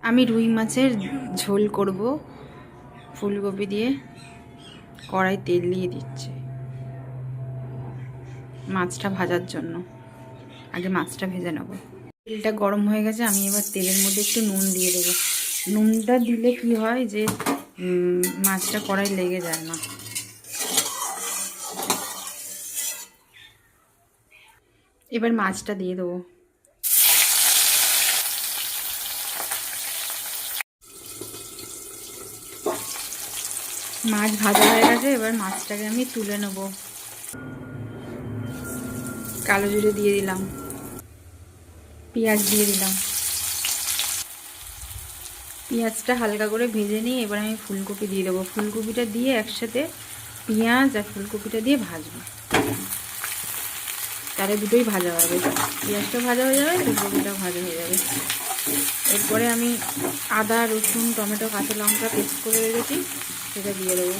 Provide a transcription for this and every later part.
আমি রুই মাছের ঝোল করব ফুলকপি দিয়ে। কড়াই তেল দিয়ে দিচ্ছে মাছটা ভাজার জন্য। আগে মাছটা ভেজে নেব। তেলটা গরম হয়ে গেছে, আমি এবার তেলের মধ্যে একটু নুন দিয়ে দেবো। নুনটা দিলে কি হয় যে মাছটা কড়াই লেগে যায় না। এবার মাছটা দিয়ে দেবো। মাছ ভাজা হয়ে গেছে, এবার মাছটাকে আমি তুলে নেব। কালো জিরে দিয়ে দিলাম, পেঁয়াজ দিয়ে দিলাম। পেঁয়াজটা হালকা করে ভেজে নিয়ে এবার আমি ফুলকপি দিয়ে দেবো। ফুলকপিটা দিয়ে একসাথে পেঁয়াজ আর ফুলকপিটা দিয়ে ভাজবো, তাহলে দুটোই ভাজা হবে। পেঁয়াজটা ভাজা হয়ে যাবে, ফুলকপিটাও ভাজা হয়ে যাবে। এরপরে আমি আদা, রসুন, টমেটো, কাঁচা লঙ্কা পেস্ট করে রেখেছি, সেটা দিয়ে দেবো।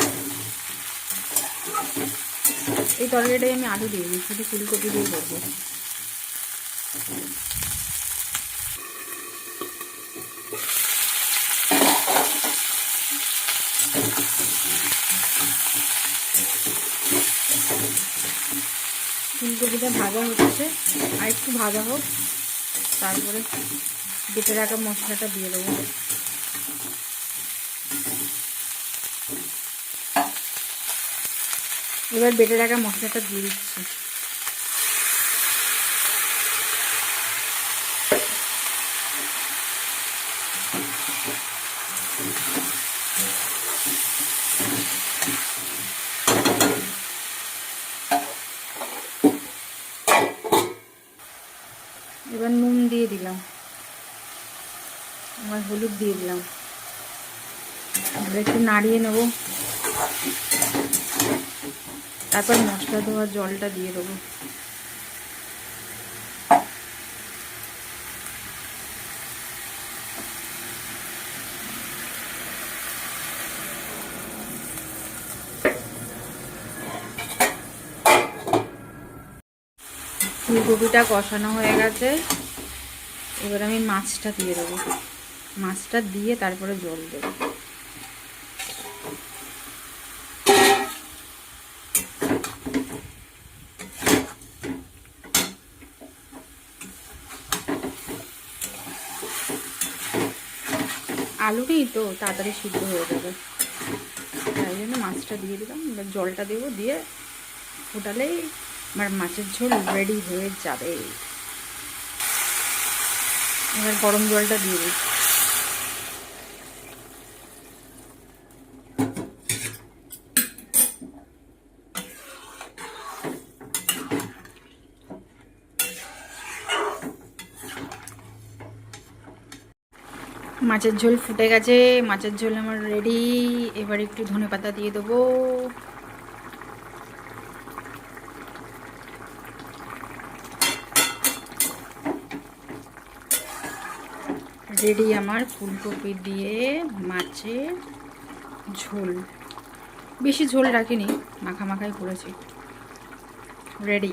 এই তরকারিটাই আমি আলু দিইনি, শুধু ফুলকপি দিয়ে করবো। ফুলকপিটা ভাজা হচ্ছে, আর একটু ভাজা হোক, তারপরে বেটে রাখা মশলাটা দিয়ে দেবো। এবার বেটে রাখা মশলাটা দিয়ে দিচ্ছি। এবার নুন দিয়ে দিলাম, আমার হলুদ দিয়ে দিলাম। এবার একটু নাড়িয়ে নেব, তারপর মশলা ধোয়ার জলটা দিয়ে দেবো। ফুলকপিটা কষানো হয়ে গেছে, এবার আমি মাছটা দিয়ে দেবো। মাছটা দিয়ে তারপরে জল দেবো। আলুটাই তো তাড়াতাড়ি সিদ্ধ হয়ে যাবে, তাই জন্য মাছটা দিয়ে দিলাম। এবার জলটা দেবো, দিয়ে ফোটালেই আমার মাছের ঝোল রেডি হয়ে যাবে। এবার গরম জলটা দিয়ে দিই। মাছের ঝোল ফুটে গেছে, মাছের ঝোল আমার রেডি। এবার একটু ধনেপাতা দিয়ে দেবো। রেডি আমার ফুলকপি দিয়ে মাছের ঝোল। বেশি ঝোল রাখিনি, মাখা মাখাই করেছি। রেডি।